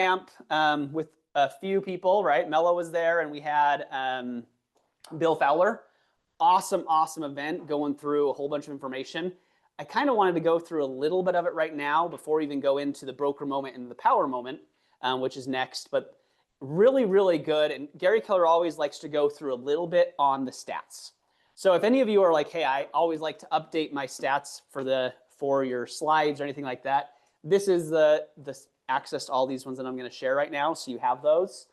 camp with a few people, right? Mello was there, and we had Bill Fowler. Awesome event, going through a whole bunch of information. I kind of wanted to go through a little bit of it right now before we even go into the broker moment and the power moment, which is next. But really good. And Gary Keller always likes to go through a little bit on the stats. So if any of you are like, hey, I always like to update my stats for your slides or anything like that, this is the access to all these ones that I'm going to share right now, so you have those.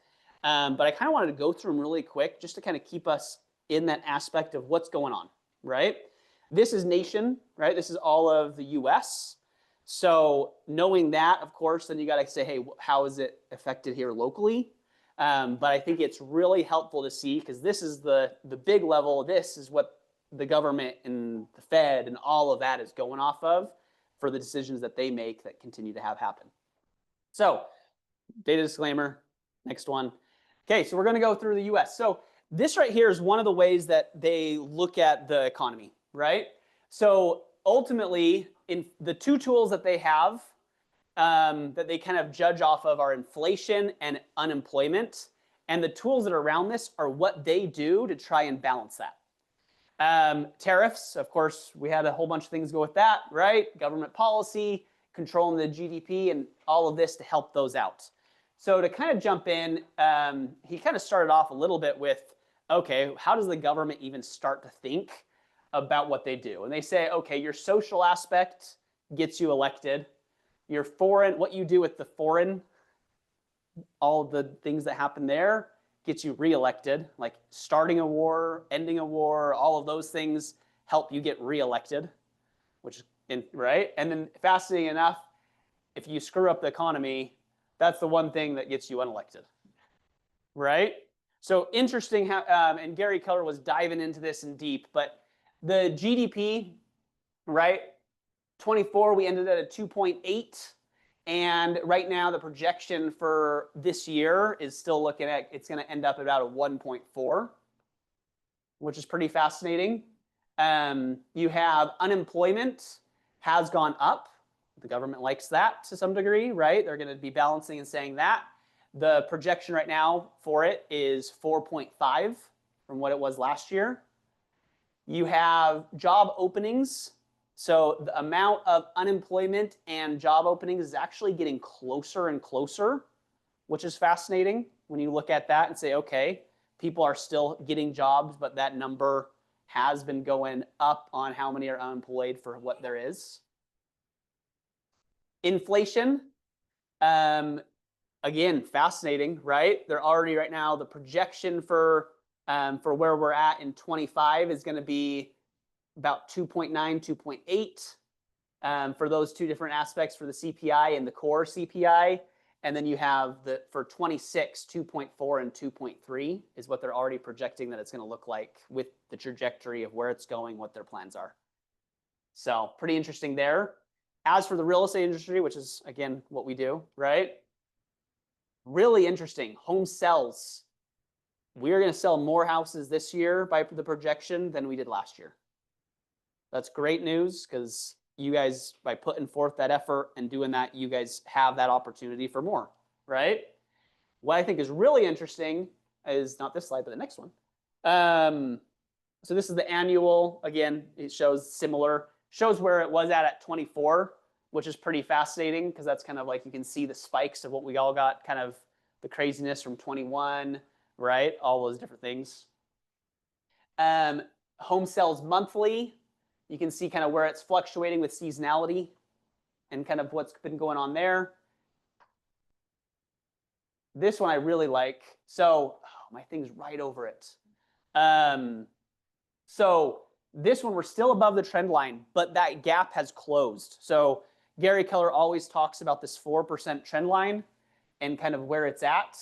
But I kind of wanted to go through them really quick just to kind of keep us in that aspect of what's going on, right? This is nation, right? This is all of the US. So knowing that, of course, then you got to say, hey, how is it affected here locally? But I think it's really helpful to see, because this is the big level. This is what the government and the Fed and all of that is going off of for the decisions that they make that continue to have happen. So data disclaimer, next one. Okay, so we're going to go through the US. So this right here is one of the ways that they look at the economy, right? So ultimately, in the two tools that they have that they kind of judge off of are inflation and unemployment. And the tools that are around this are what they do to try and balance that. Tariffs, of course, we had a whole bunch of things go with that, right? Government policy, controlling the GDP, and all of this to help those out. So to kind of jump in, he kind of started off a little bit with, okay, how does the government even start to think about what they do? And they say, okay, your social aspect gets you elected. Your foreign, what you do with the foreign, all the things that happen there gets you reelected, like starting a war, ending a war, all of those things help you get reelected, which is, right? And then fascinating enough, if you screw up the economy, that's the one thing that gets you unelected, right? So interesting how, and Gary Keller was diving into this in deep, but the GDP, right? 24, we ended at a 2.8. And right now, the projection for this year is still looking at, it's going to end up about a 1.4, which is pretty fascinating. You have unemployment has gone up. The government likes that to some degree, right? They're going to be balancing and saying that. The projection right now for it is 4.5 from what it was last year. You have job openings. So the amount of unemployment and job openings is actually getting closer and closer, which is fascinating when you look at that and say, okay, people are still getting jobs, but that number has been going up on how many are unemployed for what there is. Inflation, again, fascinating, right? They're already right now, the projection for where we're at in 25 is going to be about 2.9, 2.8 for those two different aspects for the CPI and the core CPI. And then you have the for 26, 2.4 and 2.3 is what they're already projecting that it's going to look like with the trajectory of where it's going, what their plans are. So pretty interesting there. As for the real estate industry, which is, again, what we do, right? Really interesting. Home sales. We're going to sell more houses this year by the projection than we did last year. That's great news, because you guys, by putting forth that effort and doing that, you guys have that opportunity for more, right? What I think is really interesting is not this slide, but the next one. So this is the annual. Again, it shows similar, shows where it was at 24, which is pretty fascinating, because that's kind of like you can see the spikes of what we all got, kind of the craziness from 21, right? All those different things. Home sales monthly. You can see kind of where it's fluctuating with seasonality and kind of what's been going on there. This one I really like. So my thing's right over it. So this one, we're still above the trend line, but that gap has closed. So Gary Keller always talks about this 4% trend line and kind of where it's at.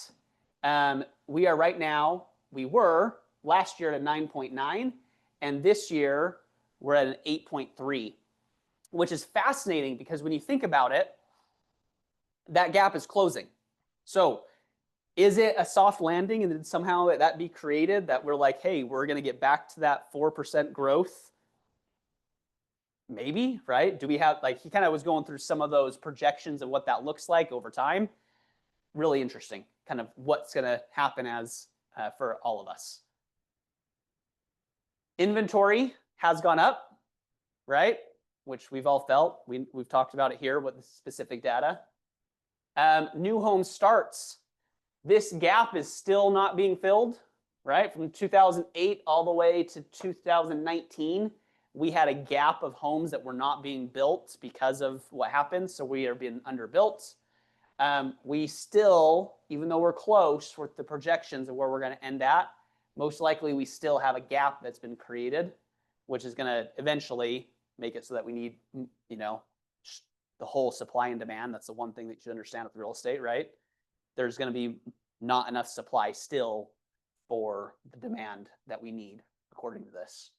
We are right now, we were last year at a 9.9, and this year we're at an 8.3, which is fascinating, because when you think about it, that gap is closing. So is it a soft landing, and did somehow that be created that we're like, hey, we're going to get back to that 4% growth? Maybe, right? Do we have, like, he kind of was going through some of those projections of what that looks like over time. really interesting, kind of what's going to happen as for all of us. Inventory has gone up, right? Which we've all felt. We've talked about it here with the specific data. New home starts. This gap is still not being filled, right? From 2008 all the way to 2019, we had a gap of homes that were not being built because of what happened. So we are being underbuilt. We still, even though we're close with the projections of where we're going to end at, most likely we still have a gap that's been created, which is going to eventually make it so that we need, you know, the whole supply and demand. That's the one thing that you should understand with real estate, right? There's going to be not enough supply still for the demand that we need, according to this.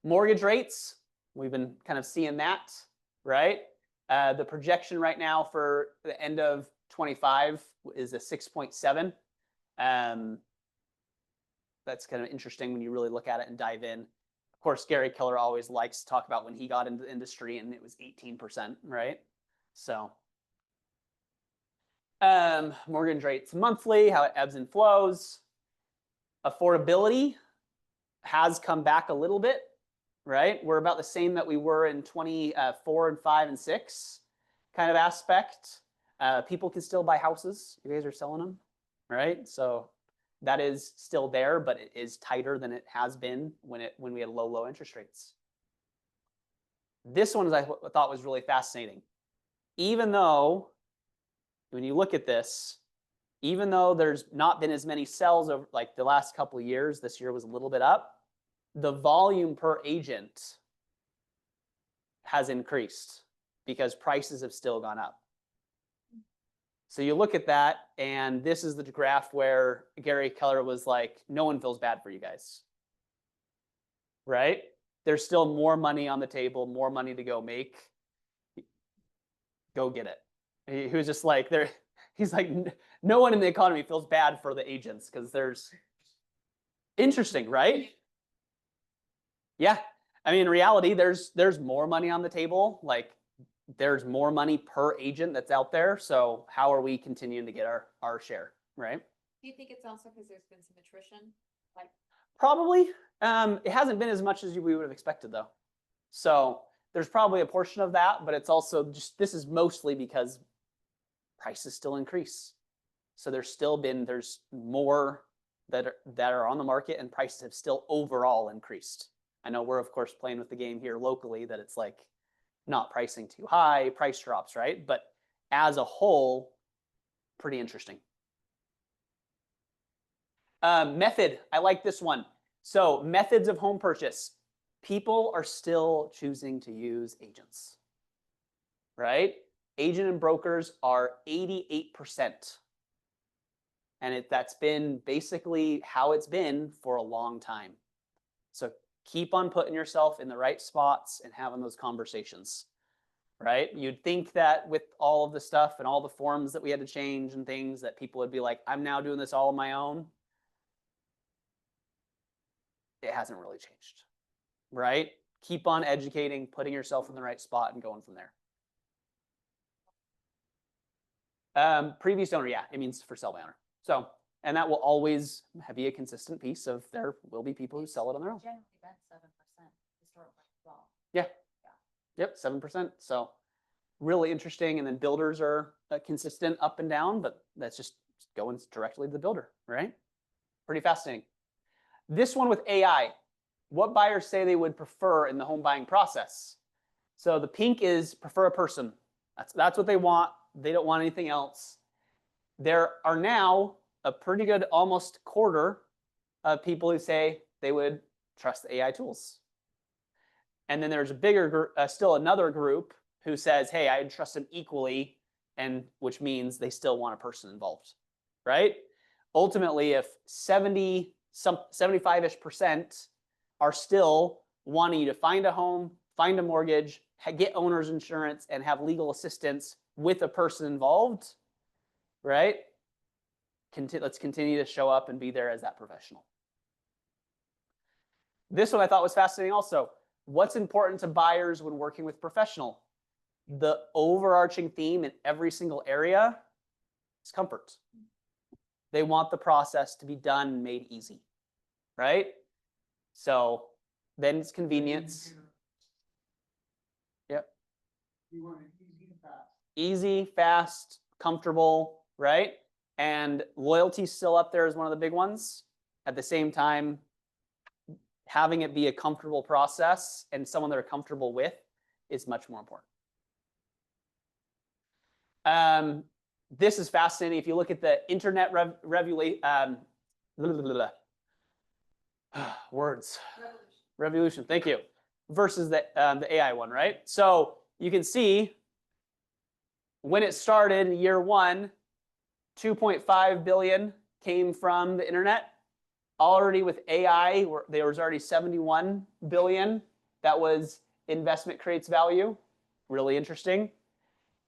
Mortgage rates, we've been kind of seeing that, right? The projection right now for the end of 25 is a 6.7. That's kind of interesting when you really look at it and dive in. Of course, Gary Keller always likes to talk about when he got into the industry and it was 18%, right? So mortgage rates monthly, how it ebbs and flows. Affordability has come back a little bit, right? We're about the same that we were in 24 and 5 and 6 kind of aspect. People can still buy houses. You guys are selling them, right? So that is still there, but it is tighter than it has been when we had low interest rates. This one I thought was really fascinating. Even though, when you look at this, even though there's not been as many sales over like the last couple of years, this year was a little bit up, the volume per agent has increased because prices have still gone up. So you look at that, and this is the graph where Gary Keller was like, no one feels bad for you guys, right? There's still more money on the table, more money to go make. Go get it. He was just like, he's like, no one in the economy feels bad for the agents because there's, interesting, right? Yeah. I mean, in reality, there's more money on the table. Like, there's more money per agent that's out there. So how are we continuing to get our share, right? Do you think it's also because there's been some attrition? Like, probably. It hasn't been as much as we would have expected, though. So there's probably a portion of that, but it's also just, this is mostly because prices still increase. So there's more that are on the market, and prices have still overall increased. I know we're, of course, playing with the game here locally that it's like not pricing too high, price drops, right? But as a whole, pretty interesting. Method, I like this one. So methods of home purchase. People are still choosing to use agents, right? Agent and brokers are 88%. And that's been basically how it's been for a long time. So keep on putting yourself in the right spots and having those conversations, right? You'd think that with all of the stuff and all the forms that we had to change and things that people would be like, I'm now doing this all on my own. It hasn't really changed, right? Keep on educating, putting yourself in the right spot and going from there. Previous owner, yeah, it means for sale by owner. So, and that will always be a consistent piece of there will be people who sell it on their own. generally been 7% historically as well. Yeah. Yep, 7%. So really interesting. And then builders are consistent up and down, but that's just going directly to the builder, right? Pretty fascinating. This one with AI, what buyers say they would prefer in the home buying process. So the pink is prefer a person. That's what they want. They don't want anything else. There are now a pretty good almost quarter of people who say they would trust the AI tools. And then there's a bigger, still another group who says, hey, I trust them equally, and which means they still want a person involved, right? Ultimately, if 75-ish% are still wanting you to find a home, find a mortgage, get owner's insurance, and have legal assistance with a person involved, right? Let's continue to show up and be there as that professional. This one I thought was fascinating also. What's important to buyers when working with professional? The overarching theme in every single area is comfort. They want the process to be done, made easy, right? So then it's convenience. Yep. You want it easy and fast. Easy, fast, comfortable, right? And loyalty's still up there as one of the big ones. At the same time, having it be a comfortable process and someone they're comfortable with is much more important. This is fascinating. If you look at the internet words, revolution, thank you, versus the AI one, right? So you can see when it started in year one, 2.5 billion came from the internet. Already with AI, there was already 71 billion. That was investment creates value. Really interesting.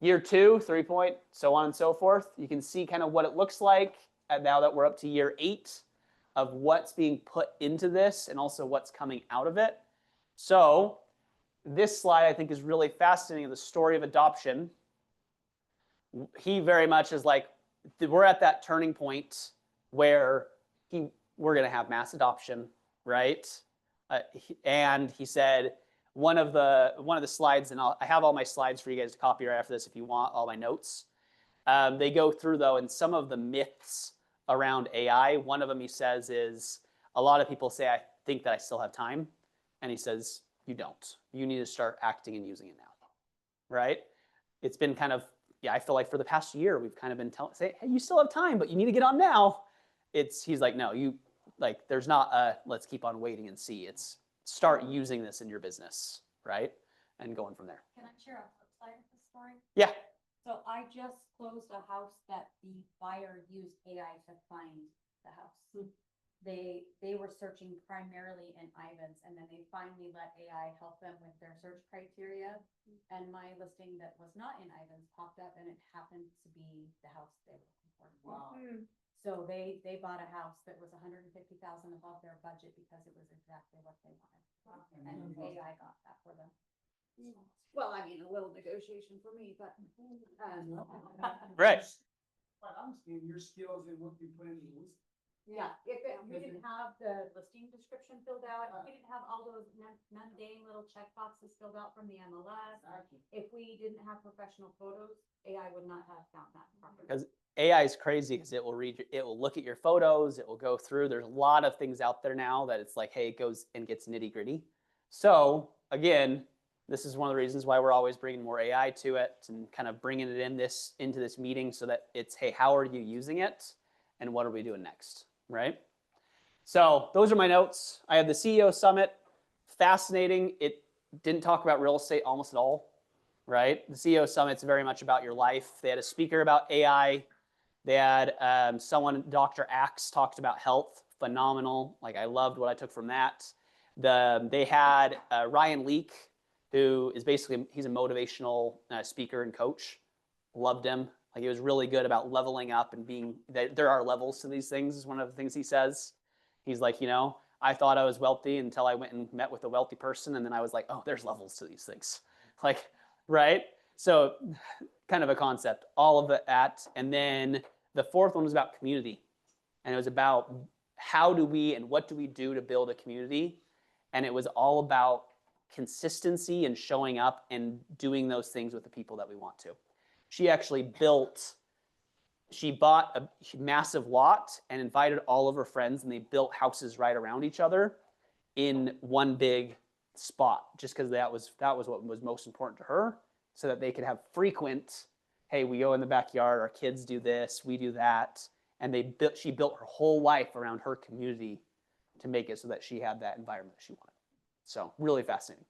Year two, 3 point, so on and so forth. You can see kind of what it looks like. And now that we're up to year 8 of what's being put into this and also what's coming out of it. So this slide I think is really fascinating, the story of adoption. He very much is like, we're at that turning point where we're going to have mass adoption, right? And he said one of the slides, and I have all my slides for you guys to copy right after this if you want all my notes. They go through though, and some of the myths around AI. One of them he says is a lot of people say I think that I still have time, and he says you don't. You need to start acting and using it now, right? It's been kind of, yeah, I feel like for the past year we've kind of been saying, hey, you still have time, but you need to get on now. He's like, no, there's not a let's keep on waiting and see. It's start using this in your business, right? And going from there. Can I share a flip side of the story? Yeah. So I just closed a house that the buyer used AI to find the house. They were searching primarily in Ivans, and then they finally let AI help them with their search criteria. And my listing that was not in Ivans popped up, and it happened to be the house they were looking for. Wow. So they bought a house that was 150,000 above their budget because it was exactly what they wanted. And AI got that for them. Well, I mean, a little negotiation for me, but. Right. But I'm seeing your skills and what you put in the list. Yeah, we didn't have the listing description filled out, we didn't have all those mundane little check boxes filled out from the MLS. If we didn't have professional photos, AI would not have found that properly. Because AI is crazy because it will look at your photos, it will go through. There's a lot of things out there now that it's like, hey, it goes and gets nitty gritty. So again, this is one of the reasons why we're always bringing more AI to it and kind of bringing it into this meeting so that it's, hey, how are you using it and what are we doing next, right? So those are my notes. I have the CEO Summit, fascinating. It didn't talk about real estate almost at all, right? The CEO Summit's very much about your life. They had a speaker about AI. They had Dr. Axe talked about health, phenomenal. Like I loved what I took from that. They had Ryan Leake, who is basically, he's a motivational speaker and coach. Loved him. Like he was really good about leveling up and being, there are levels to these things is one of the things he says. He's like, I thought I was wealthy until I went and met with a wealthy person. And then I was like, oh, there's levels to these things. Like, right? So kind of a concept, all of that. And then the fourth one was about community. And it was about how do we and what do we do to build a community? And it was all about consistency and showing up and doing those things with the people that we want to. She actually bought a massive lot and invited all of her friends, and they built houses right around each other in one big spot, just because that was what was most important to her, so that they could have frequent, hey, we go in the backyard, our kids do this, we do that. And she built her whole life around her community to make it so that she had that environment she wanted. So really fascinating.